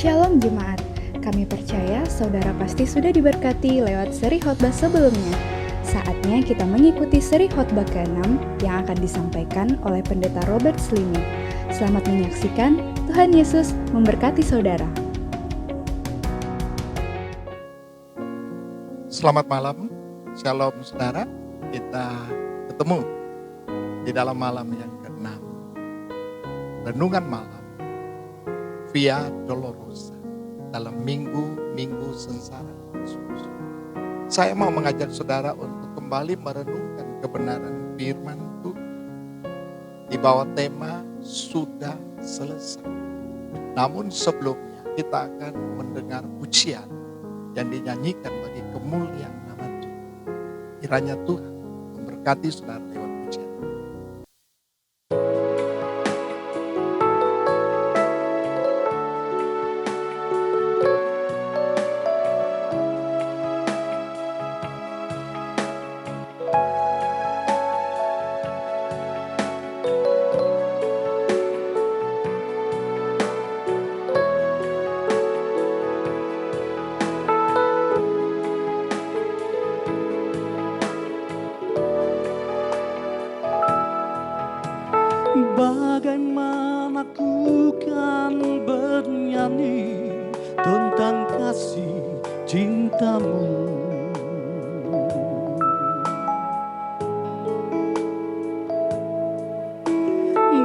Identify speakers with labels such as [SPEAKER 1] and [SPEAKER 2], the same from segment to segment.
[SPEAKER 1] Shalom Jemaat, kami percaya saudara pasti sudah diberkati lewat seri khotbah sebelumnya. Saatnya kita mengikuti seri khotbah ke-6 yang akan disampaikan oleh Pendeta Robert Slimy. Selamat menyaksikan, Tuhan Yesus memberkati saudara.
[SPEAKER 2] Selamat malam, Shalom saudara. Kita ketemu di dalam malam yang ke-6. Renungan malam Via Dolorosa dalam minggu sengsara Yesus. Saya mau mengajak saudara untuk kembali merenungkan kebenaran firman Tuhan di bawah tema sudah selesai. Namun sebelumnya kita akan mendengar pujian yang dinyanyikan bagi kemuliaan nama Tuhan. Kiranya Tuhan memberkati saudara lewat pujian.
[SPEAKER 3] Bagaimana ku kan bernyanyi tentang kasih cintamu.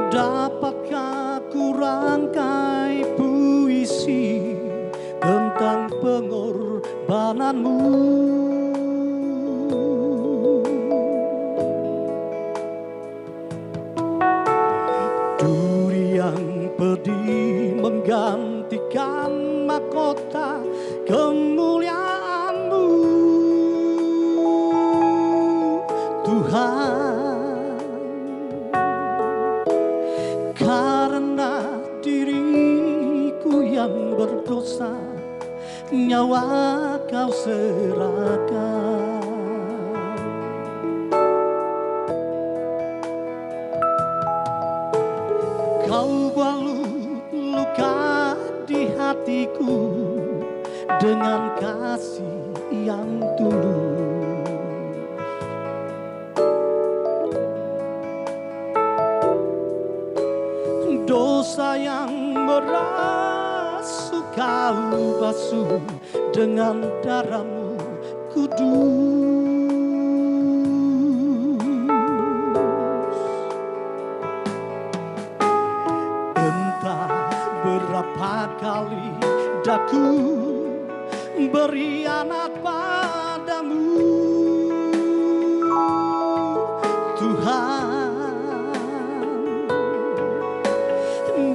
[SPEAKER 3] Dapatkah ku rangkai puisi tentang pengorbananmu? Duri yang pedih menggantikan mahkota kemuliaan-Mu, Tuhan. Karena diriku yang berdosa, nyawa Kau serahkan. Kau balut luka di hatiku dengan kasih yang tulus. Dosa yang merasuk Kau basuh dengan darah-Mu kudus. Berapa kali daku berkhianat padamu, Tuhan.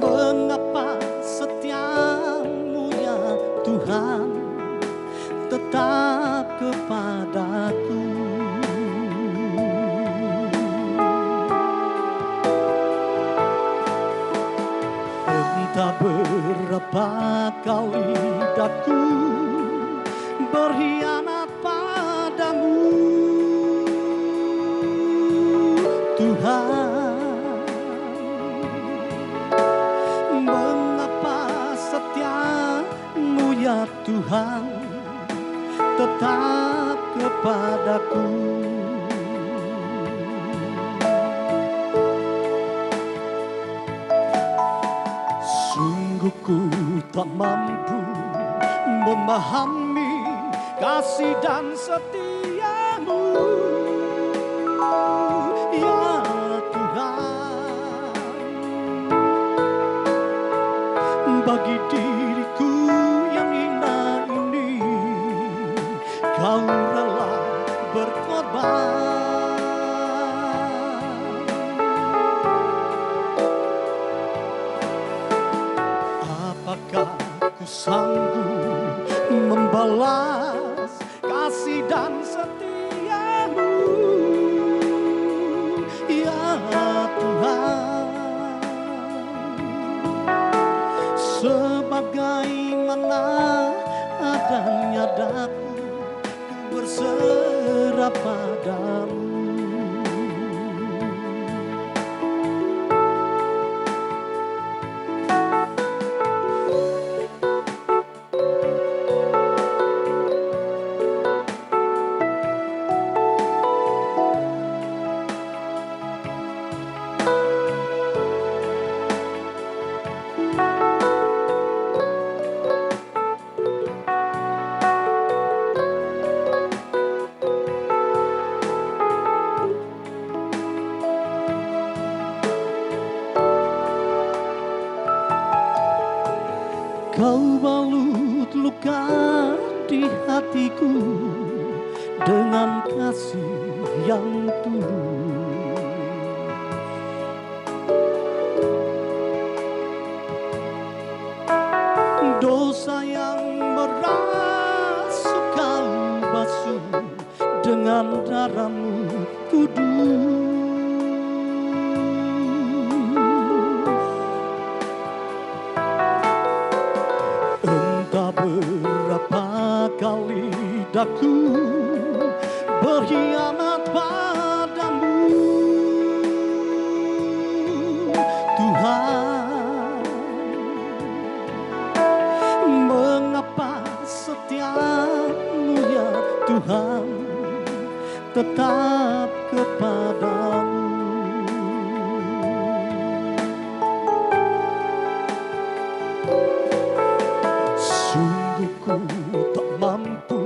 [SPEAKER 3] Mengapa setia-Mu ya Tuhan tetap kepadaku? Entah berapa kali daku berkhianat padamu, Tuhan. Mengapa setia-Mu ya Tuhan tetap kepadaku? Ku tak mampu memahami kasih dan setia-Mu, ya Tuhan. Bagi diriku yang hina ini, Kau rela berkorban. Apakah ku sanggup membalas kasih dan Kau balut luka di hatiku dengan kasih yang tulus. Dosa yang merasuk kau basuh dengan darah-Mu kudus. Entah berapa kali daku berkhianat padamu, Tuhan. Mengapa setiamu ya Tuhan tetap kepadamu? Sungguh ku tak mampu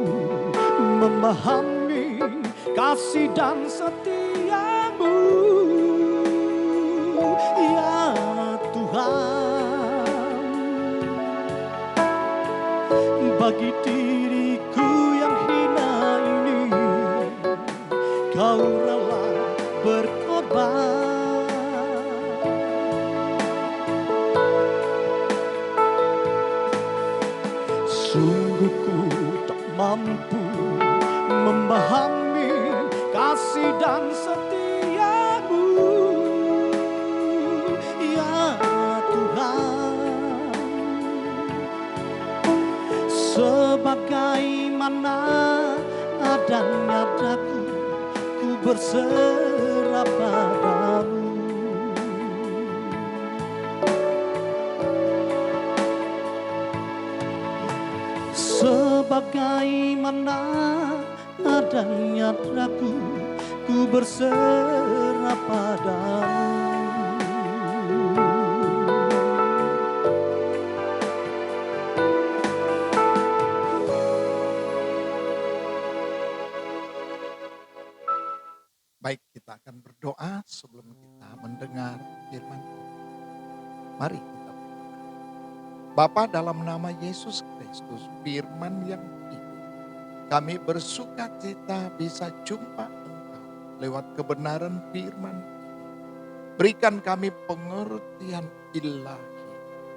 [SPEAKER 3] memahami kasih dan setiamu, ya Tuhan. Bagi diriku yang hina ini, Kau rela berkorban. Sungguh ku tak mampu memahami kasih dan setiamu, ya Tuhan. Sebagaimana adanya daku, ku berserah padamu. Sebagaimana adanya daku, ku berserah padamu.
[SPEAKER 2] Baik, kita akan berdoa sebelum kita mendengar firman Tuhan. Mari kita berdoa. Bapa, dalam nama Yesus Kristus, firman yang hidup, kami bersuka cita bisa jumpa Engkau lewat kebenaran firman. Berikan kami pengertian ilahi,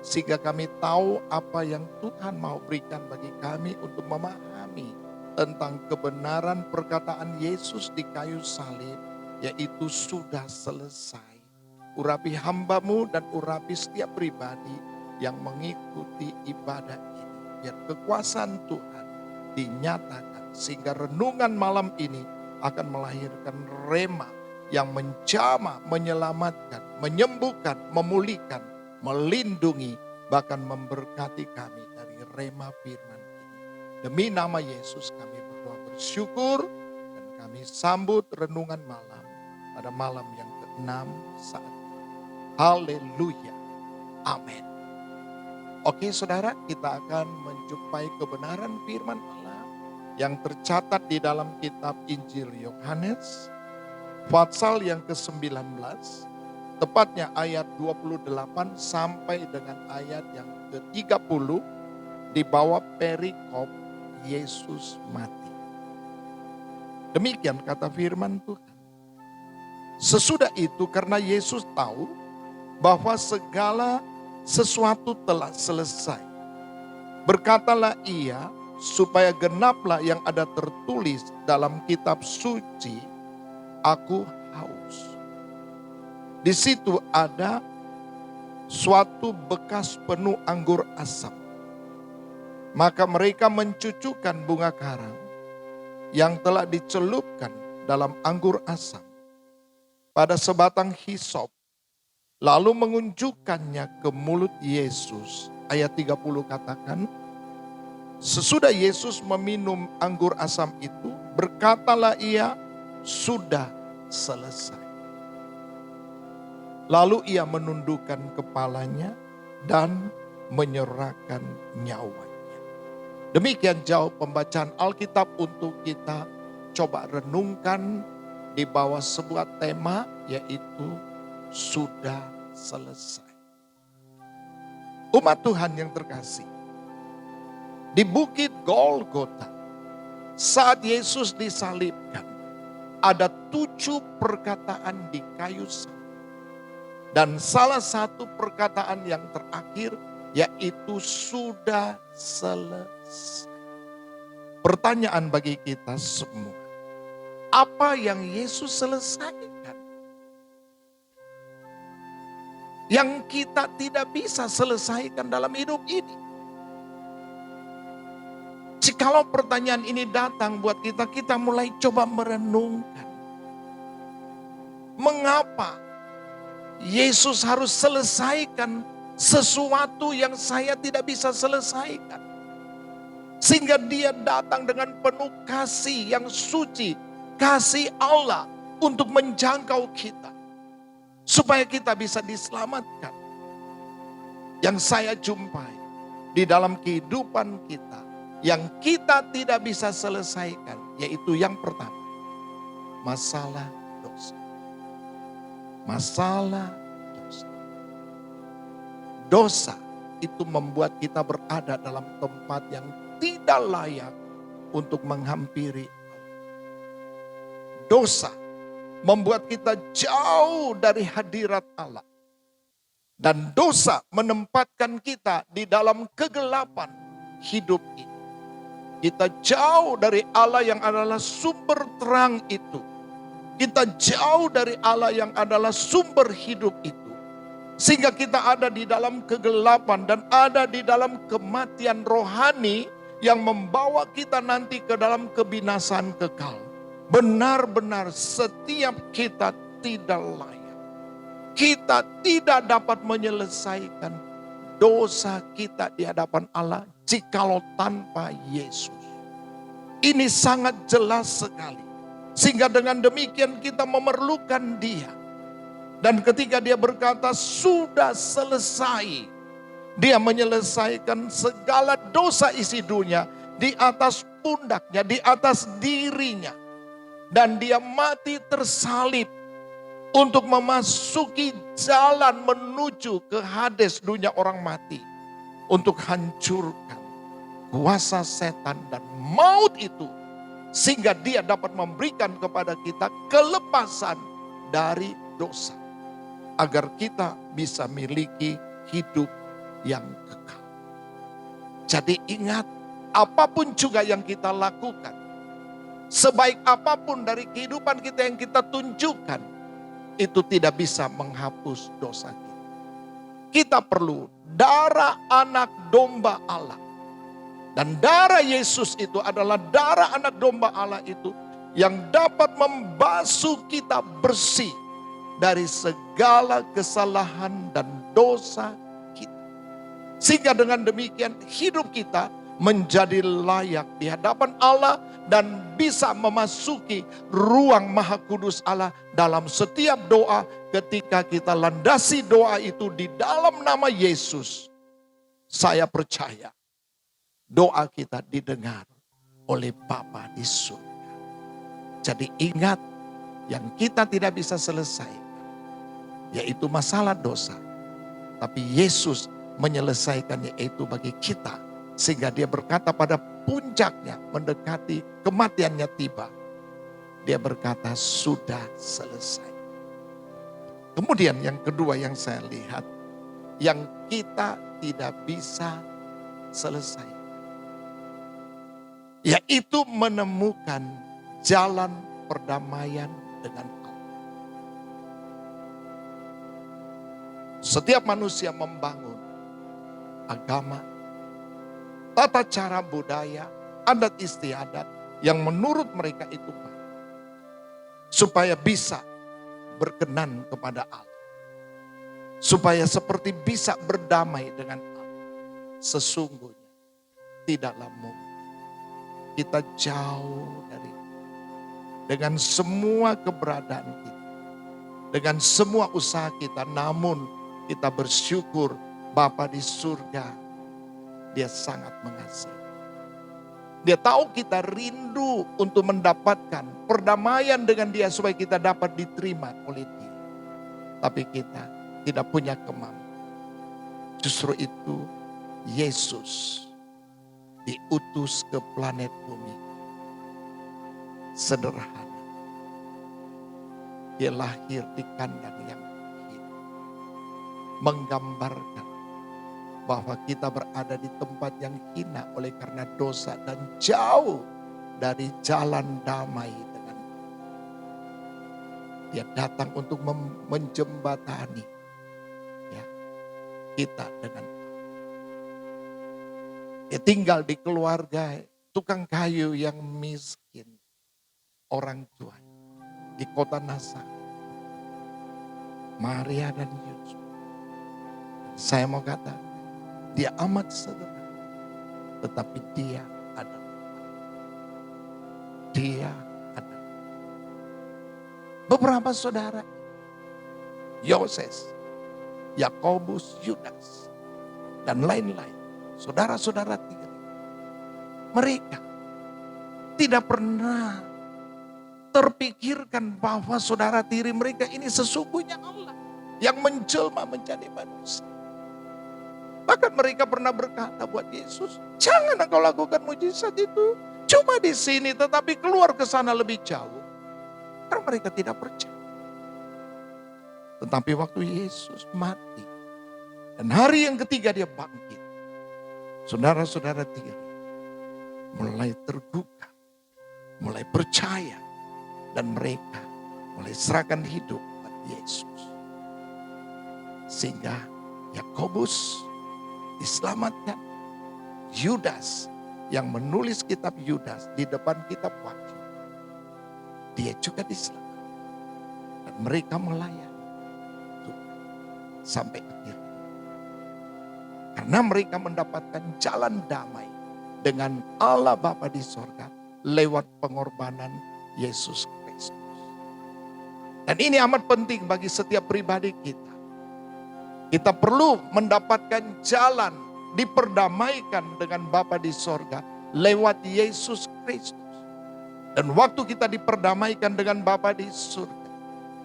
[SPEAKER 2] sehingga kami tahu apa yang Tuhan mau berikan bagi kami untuk memahami tentang kebenaran perkataan Yesus di kayu salib, yaitu sudah selesai. Urapi hamba-Mu dan urapi setiap pribadi yang mengikuti ibadah ini. Biar kekuasaan Tuhan dinyatakan, sehingga renungan malam ini akan melahirkan rema yang menjamah, menyelamatkan, menyembuhkan, memulihkan, melindungi, bahkan memberkati kami dari rema firman ini. Demi nama Yesus kami berdoa bersyukur, dan kami sambut renungan malam pada malam yang ke-6 saat ini. Haleluya. Amin. Oke saudara, kita akan menjumpai kebenaran firman Allah yang tercatat di dalam kitab Injil Yohanes, pasal yang ke-19, tepatnya ayat 28 sampai dengan ayat yang ke-30, di bawah perikop Yesus mati. Demikian kata firman Tuhan. Sesudah itu, karena Yesus tahu bahwa segala sesuatu telah selesai, berkatalah ia, supaya genaplah yang ada tertulis dalam kitab suci, aku haus. Di situ ada suatu bekas penuh anggur asam. Maka mereka mencucukkan bunga karang yang telah dicelupkan dalam anggur asam pada sebatang hisop, lalu mengunjukkannya ke mulut Yesus. Ayat 30 katakan, sesudah Yesus meminum anggur asam itu, berkatalah ia, sudah selesai. Lalu ia menundukkan kepalanya dan menyerahkan nyawanya. Demikian jauh pembacaan Alkitab untuk kita coba renungkan di bawah sebuah tema, yaitu sudah selesai. Umat Tuhan yang terkasih, Di bukit Golgota, saat Yesus disalibkan, ada 7 perkataan di kayu salib. Dan salah satu perkataan yang terakhir yaitu sudah selesai. Pertanyaan bagi kita semua, apa yang Yesus selesaikan? Yang kita tidak bisa selesaikan dalam hidup ini. Jikalau pertanyaan ini datang buat kita, kita mulai coba merenungkan. Mengapa Yesus harus selesaikan sesuatu yang saya tidak bisa selesaikan? Sehingga dia datang dengan penuh kasih yang suci, kasih Allah untuk menjangkau kita. Supaya kita bisa diselamatkan. Yang saya jumpai di dalam kehidupan kita, yang kita tidak bisa selesaikan, yaitu yang pertama, masalah dosa. Masalah dosa. Dosa itu membuat kita berada dalam tempat yang tidak layak untuk menghampiri Allah. Dosa membuat kita jauh dari hadirat Allah. Dan dosa menempatkan kita di dalam kegelapan hidup ini. Kita jauh dari Allah yang adalah sumber terang itu. Kita jauh dari Allah yang adalah sumber hidup itu. Sehingga kita ada di dalam kegelapan dan ada di dalam kematian rohani yang membawa kita nanti ke dalam kebinasaan kekal. Benar-benar setiap kita tidak layak. Kita tidak dapat menyelesaikan dosa kita di hadapan Allah jikalau tanpa Yesus. Ini sangat jelas sekali. Sehingga dengan demikian kita memerlukan Dia. Dan ketika Dia berkata sudah selesai, Dia menyelesaikan segala dosa isi dunia di atas pundaknya, di atas dirinya. Dan Dia mati tersalib untuk memasuki jalan menuju ke Hades, dunia orang mati. Untuk hancurkan kuasa setan dan maut itu. Sehingga Dia dapat memberikan kepada kita kelepasan dari dosa. Agar kita bisa miliki hidup yang kekal. Jadi ingat, apapun juga yang kita lakukan, sebaik apapun dari kehidupan kita yang kita tunjukkan, itu tidak bisa menghapus dosa kita. Kita perlu darah anak domba Allah. Dan darah Yesus itu adalah darah anak domba Allah itu yang dapat membasuh kita bersih dari segala kesalahan dan dosa kita. Sehingga dengan demikian hidup kita menjadi layak di hadapan Allah dan bisa memasuki ruang Maha Kudus Allah dalam setiap doa. Ketika kita landasi doa itu di dalam nama Yesus, saya percaya doa kita didengar oleh Bapa di surga. Jadi ingat, yang kita tidak bisa selesai yaitu masalah dosa. Tapi Yesus menyelesaikannya itu bagi kita. Sehingga Dia berkata pada puncaknya mendekati kematiannya tiba. Dia berkata sudah selesai. Kemudian yang kedua yang saya lihat, yang kita tidak bisa selesai, yaitu menemukan jalan perdamaian dengan Allah. Setiap manusia membangun agama, tata cara budaya, adat istiadat yang menurut mereka itu baik. Supaya bisa berkenan kepada Allah. Supaya seperti bisa berdamai dengan Allah. Sesungguhnya tidaklah mungkin. Kita jauh dari itu. Dengan semua keberadaan kita. Dengan semua usaha kita. Namun kita bersyukur Bapa di surga, Dia sangat mengasihi. Dia tahu kita rindu untuk mendapatkan perdamaian dengan Dia supaya kita dapat diterima oleh Dia. Tapi kita tidak punya kemampuan. Justru itu Yesus diutus ke planet bumi. Sederhana. Dia lahir di kandang yang hina. Menggambarkan bahwa kita berada di tempat yang hina oleh karena dosa dan jauh dari jalan damai dengan Dia datang untuk menjembatani ya, kita dengan Dia tinggal di keluarga tukang kayu yang miskin, orang tua di kota Nasar, Maria dan Yusuf. Saya mau kata, dia amat sederhana, tetapi dia adalah beberapa saudara, Yoses, Yakobus, Yudas, dan lain-lain, saudara-saudara tiri. Mereka tidak pernah terpikirkan bahwa saudara tiri mereka ini sesungguhnya Allah yang menjelma menjadi manusia. Bahkan mereka pernah berkata buat Yesus, jangan engkau lakukan mujizat itu. Cuma di sini, tetapi keluar ke sana lebih jauh. Karena mereka tidak percaya. Tetapi waktu Yesus mati, dan hari yang ketiga dia bangkit, saudara-saudara tiri mulai tergugah, mulai percaya, dan mereka mulai serahkan hidup buat Yesus. Sehingga Yakobus diselamatkan. Yudas yang menulis kitab Yudas di depan kitab Wahyu, dia juga diselamatkan. Dan mereka melayani sampai akhir. Karena mereka mendapatkan jalan damai dengan Allah Bapa di sorga lewat pengorbanan Yesus Kristus. Dan ini amat penting bagi setiap pribadi kita. Kita perlu mendapatkan jalan diperdamaikan dengan Bapa di sorga lewat Yesus Kristus. Dan waktu kita diperdamaikan dengan Bapa di surga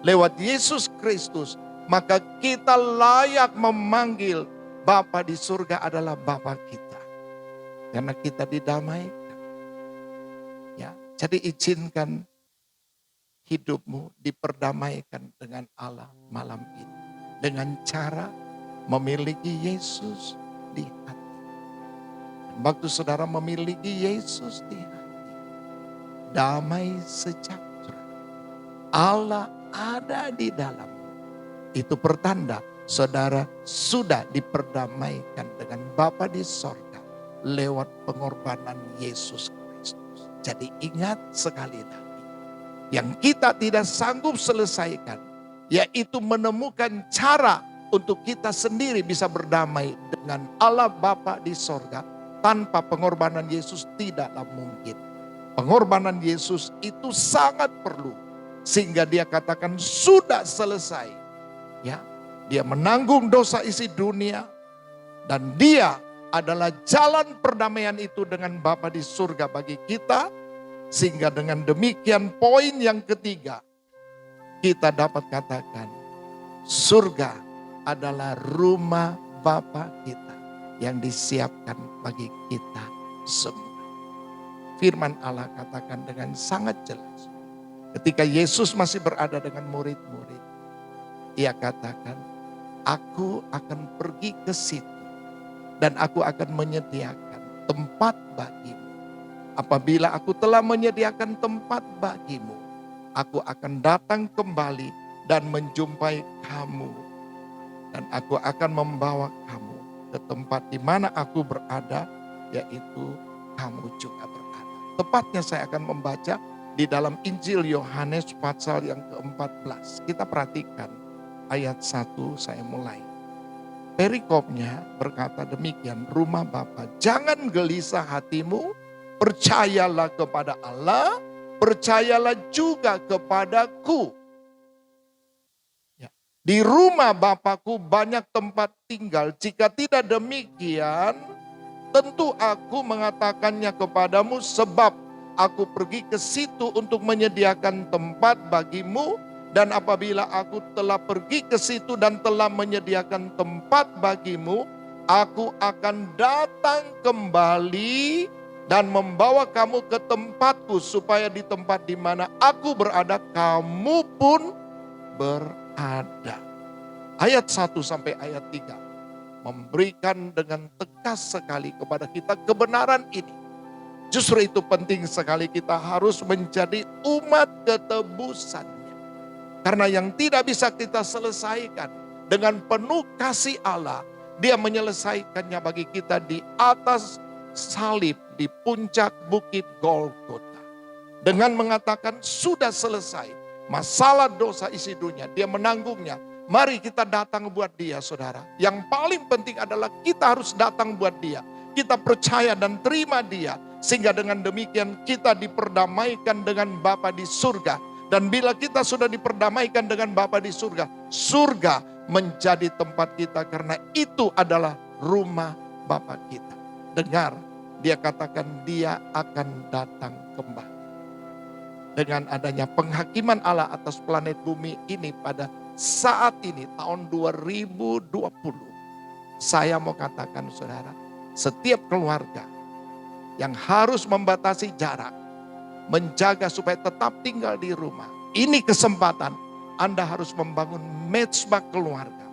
[SPEAKER 2] lewat Yesus Kristus, maka kita layak memanggil Bapa di surga adalah Bapa kita. Karena kita didamaikan. Ya, jadi izinkan hidupmu diperdamaikan dengan Allah malam ini. Dengan cara memiliki Yesus di hati. Dan waktu saudara memiliki Yesus di hati, damai sejahtera Allah ada di dalammu. Itu pertanda saudara sudah diperdamaikan dengan Bapa di sorga lewat pengorbanan Yesus Kristus. Jadi ingat sekali lagi, yang kita tidak sanggup selesaikan, yaitu menemukan cara untuk kita sendiri bisa berdamai dengan Allah Bapa di sorga. Tanpa pengorbanan Yesus tidaklah mungkin. Pengorbanan Yesus itu sangat perlu. Sehingga dia katakan sudah selesai. Ya, dia menanggung dosa isi dunia. Dan dia adalah jalan perdamaian itu dengan Bapa di surga bagi kita. Sehingga dengan demikian poin yang ketiga, kita dapat katakan surga adalah rumah Bapa kita yang disiapkan bagi kita semua. Firman Allah katakan dengan sangat jelas. Ketika Yesus masih berada dengan murid-murid, Ia katakan, aku akan pergi ke situ dan aku akan menyediakan tempat bagimu. Apabila aku telah menyediakan tempat bagimu, aku akan datang kembali dan menjumpai kamu. Dan aku akan membawa kamu ke tempat di mana aku berada, yaitu kamu juga berada. Tepatnya saya akan membaca di dalam Injil Yohanes pasal yang ke-14. Kita perhatikan ayat 1 saya mulai. Perikopnya berkata demikian, rumah Bapa, jangan gelisah hatimu, percayalah kepada Allah, percayalah juga kepadaku. Ya. Di rumah Bapakku banyak tempat tinggal. Jika tidak demikian, tentu aku mengatakannya kepadamu, sebab aku pergi ke situ untuk menyediakan tempat bagimu. Dan apabila aku telah pergi ke situ dan telah menyediakan tempat bagimu, Aku akan datang kembali dan membawa kamu ke tempatku, supaya di tempat di mana aku berada, kamu pun berada. Ayat 1 sampai ayat 3 memberikan dengan tegas sekali kepada kita kebenaran ini. Justru itu penting sekali, kita harus menjadi umat ketebusannya. Karena yang tidak bisa kita selesaikan dengan penuh kasih Allah, Dia menyelesaikannya bagi kita di atas salib di puncak bukit Golgota. Dengan mengatakan sudah selesai, masalah dosa isi dunia Dia menanggungnya. Mari kita datang buat Dia, saudara. Yang paling penting adalah kita harus datang buat Dia. Kita percaya dan terima Dia, sehingga dengan demikian kita diperdamaikan dengan Bapa di surga. Dan bila kita sudah diperdamaikan dengan Bapa di surga, surga menjadi tempat kita, karena itu adalah rumah Bapa kita. Dengar, Dia katakan Dia akan datang kembali. Dengan adanya penghakiman Allah atas planet bumi ini pada saat ini, tahun 2020, saya mau katakan, saudara, setiap keluarga yang harus membatasi jarak, menjaga supaya tetap tinggal di rumah, ini kesempatan Anda harus membangun mezbah keluarga.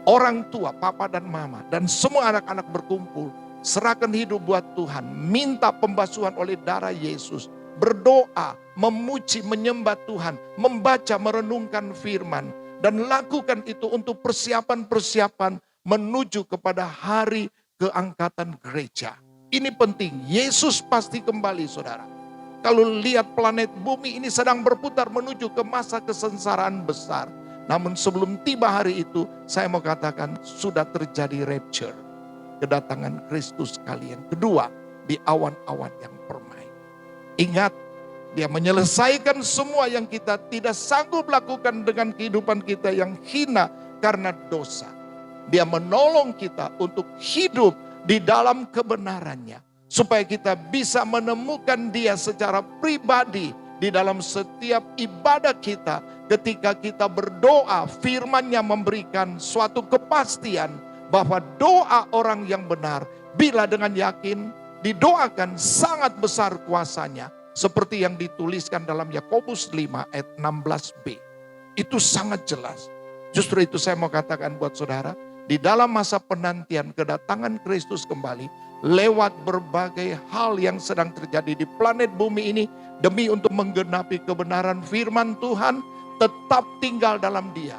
[SPEAKER 2] Orang tua, papa dan mama, dan semua anak-anak berkumpul, serahkan hidup buat Tuhan, minta pembasuhan oleh darah Yesus, berdoa, memuji, menyembah Tuhan, membaca, merenungkan firman, dan lakukan itu untuk persiapan-persiapan menuju kepada hari keangkatan gereja. Ini penting, Yesus pasti kembali, saudara. Kalau lihat planet bumi ini sedang berputar menuju ke masa kesengsaraan besar. Namun sebelum tiba hari itu, saya mau katakan sudah terjadi rapture. Kedatangan Kristus kali yang kedua di awan-awan yang permai. Ingat, Dia menyelesaikan semua yang kita tidak sanggup lakukan dengan kehidupan kita yang hina karena dosa. Dia menolong kita untuk hidup di dalam kebenarannya, supaya kita bisa menemukan Dia secara pribadi di dalam setiap ibadah kita. Ketika kita berdoa, firman-Nya memberikan suatu kepastian bahwa doa orang yang benar, bila dengan yakin didoakan, sangat besar kuasanya, seperti yang dituliskan dalam Yakobus 5 ayat 16b. Itu sangat jelas. Justru itu saya mau katakan buat saudara, di dalam masa penantian kedatangan Kristus kembali, lewat berbagai hal yang sedang terjadi di planet bumi ini, demi untuk menggenapi kebenaran firman Tuhan, tetap tinggal dalam Dia.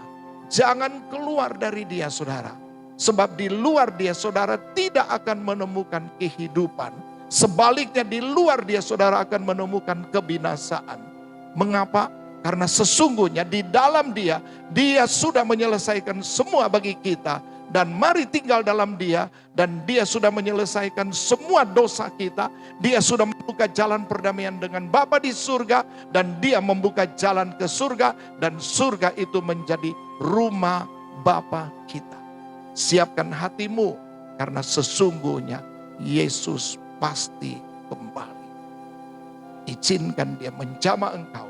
[SPEAKER 2] Jangan keluar dari Dia, saudara. Sebab di luar Dia, saudara tidak akan menemukan kehidupan. Sebaliknya di luar Dia, saudara akan menemukan kebinasaan. Mengapa? Karena sesungguhnya di dalam Dia, Dia sudah menyelesaikan semua bagi kita. Dan mari tinggal dalam Dia, dan Dia sudah menyelesaikan semua dosa kita. Dia sudah membuka jalan perdamaian dengan Bapa di surga, dan Dia membuka jalan ke surga, dan surga itu menjadi rumah Bapa kita. Siapkan hatimu, karena sesungguhnya Yesus pasti kembali. Izinkan Dia menjamah engkau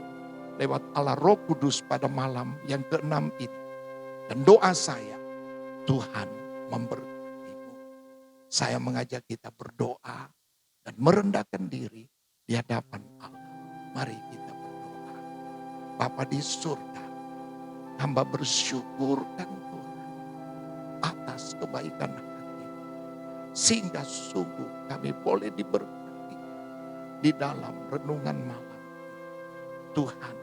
[SPEAKER 2] lewat Allah Roh Kudus pada malam yang ke-6 ini. Dan doa saya, Tuhan memberkatimu. Saya mengajak kita berdoa dan merendahkan diri di hadapan Allah. Mari kita berdoa. Bapa di surga, hamba bersyukurkan Tuhan atas kebaikan hati, sehingga sungguh kami boleh diberkati di dalam renungan malam. Tuhan,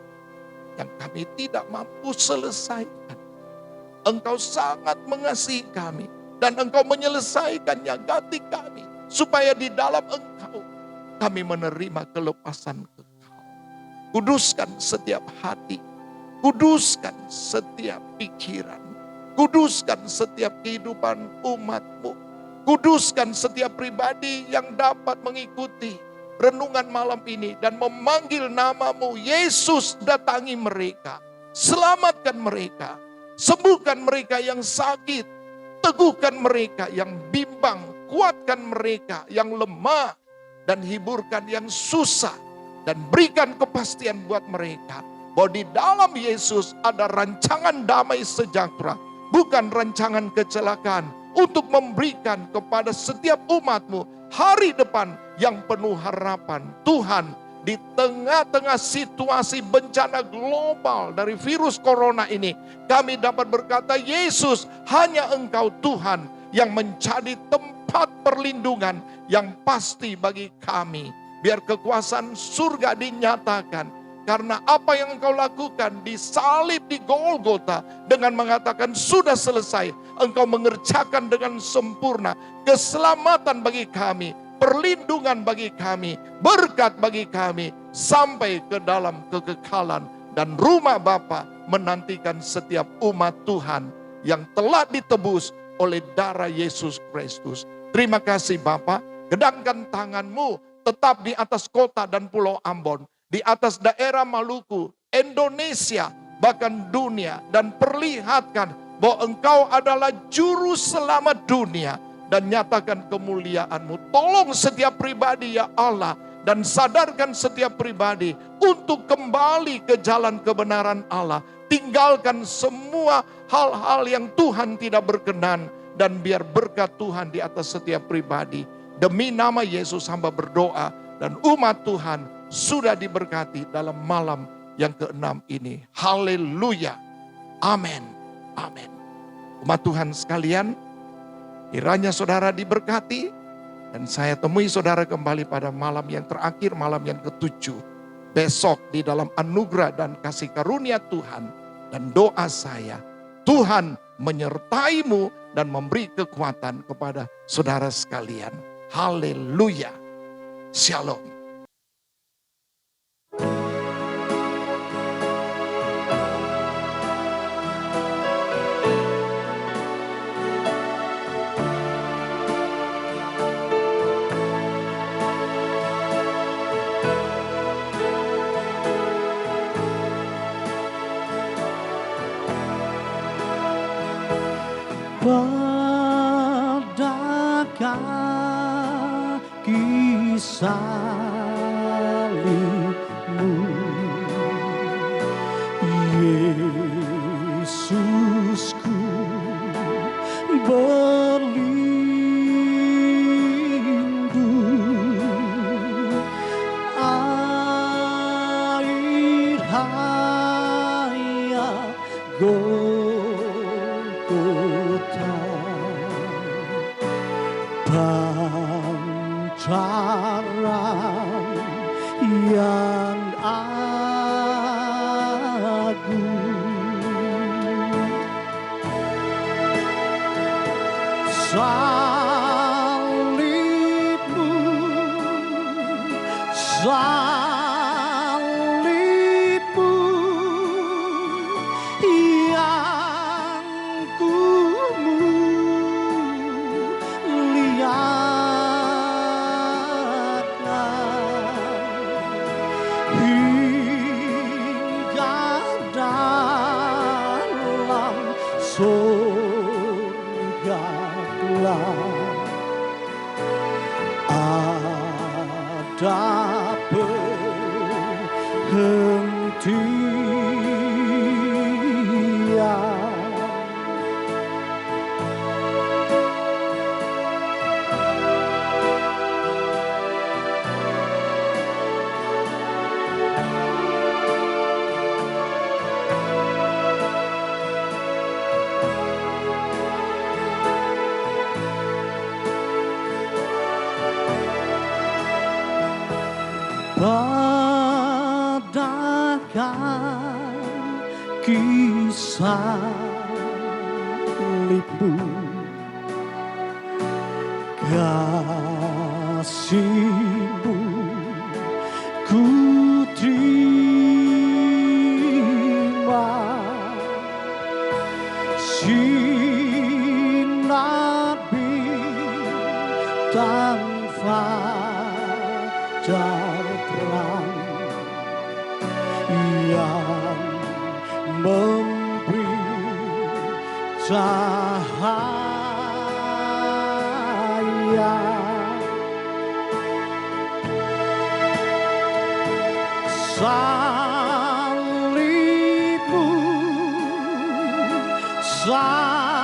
[SPEAKER 2] yang kami tidak mampu selesaikan, Engkau sangat mengasihi kami, dan Engkau menyelesaikannya ganti kami, supaya di dalam Engkau kami menerima kelepasan kekal. Kuduskan setiap hati, kuduskan setiap pikiran, kuduskan setiap kehidupan umat-Mu, kuduskan setiap pribadi yang dapat mengikuti renungan malam ini dan memanggil nama-Mu. Yesus, datangi mereka, selamatkan mereka, sembuhkan mereka yang sakit, teguhkan mereka yang bimbang, kuatkan mereka yang lemah, dan hiburkan yang susah, dan berikan kepastian buat mereka bahwa di dalam Yesus ada rancangan damai sejahtera, bukan rancangan kecelakaan, untuk memberikan kepada setiap umat-Mu hari depan yang penuh harapan. Tuhan, di tengah-tengah situasi bencana global dari virus corona ini, kami dapat berkata, Yesus, hanya Engkau Tuhan yang menjadi tempat perlindungan yang pasti bagi kami. Biar kekuasaan surga dinyatakan. Karena apa yang Engkau lakukan di salib di Golgota dengan mengatakan sudah selesai. Engkau mengerjakan dengan sempurna keselamatan bagi kami, perlindungan bagi kami, berkat bagi kami sampai ke dalam kekekalan. Dan rumah Bapa menantikan setiap umat Tuhan yang telah ditebus oleh darah Yesus Kristus. Terima kasih Bapa, gedangkan tangan-Mu tetap di atas kota dan pulau Ambon, di atas daerah Maluku, Indonesia, bahkan dunia. Dan perlihatkan bahwa Engkau adalah juru selamat dunia. Dan nyatakan kemuliaan-Mu. Tolong setiap pribadi ya Allah. Dan sadarkan setiap pribadi untuk kembali ke jalan kebenaran Allah. Tinggalkan semua hal-hal yang Tuhan tidak berkenan. Dan biar berkat Tuhan di atas setiap pribadi. Demi nama Yesus hamba berdoa. Dan umat Tuhan sudah diberkati dalam malam yang ke-6 ini. Haleluya. Amin. Amin. Umat Tuhan sekalian, kiranya saudara diberkati. Dan saya temui saudara kembali pada malam yang terakhir, malam yang ke-7. Besok di dalam anugerah dan kasih karunia Tuhan. Dan doa saya, Tuhan menyertaimu dan memberi kekuatan kepada saudara sekalian. Haleluya. Shalom.
[SPEAKER 3] Pada kaki salib-Mu, Yesusku berlindung. Air hayat Golgota, pancaran yang agung. Salib-Mu, salib-Mu yang ku muliakan hingga dalam surga kelak. Ada penghentian. Pada kaki salib-Mu, kasih-Mu ku terima. Sinar bintang fajar terang yang memberi cahaya. Salib-Mu, salib-Mu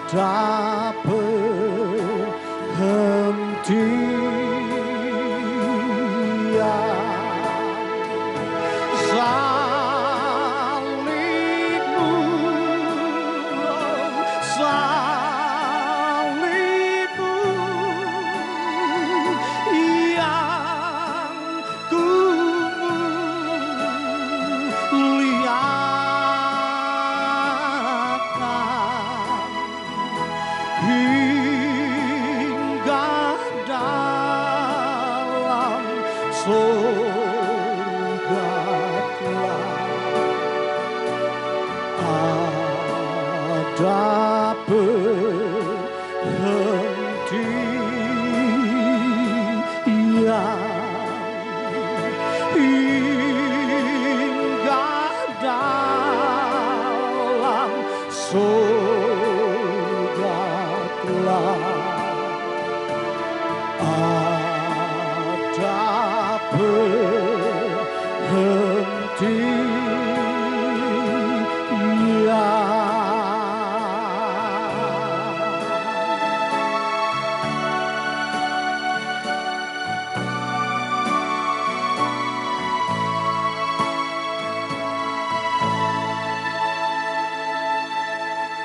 [SPEAKER 3] ada perhentian. Salibmu, salibmu yang ku muliakan hingga dalam surga ada perhentian hingga dalam surga ada perhentian.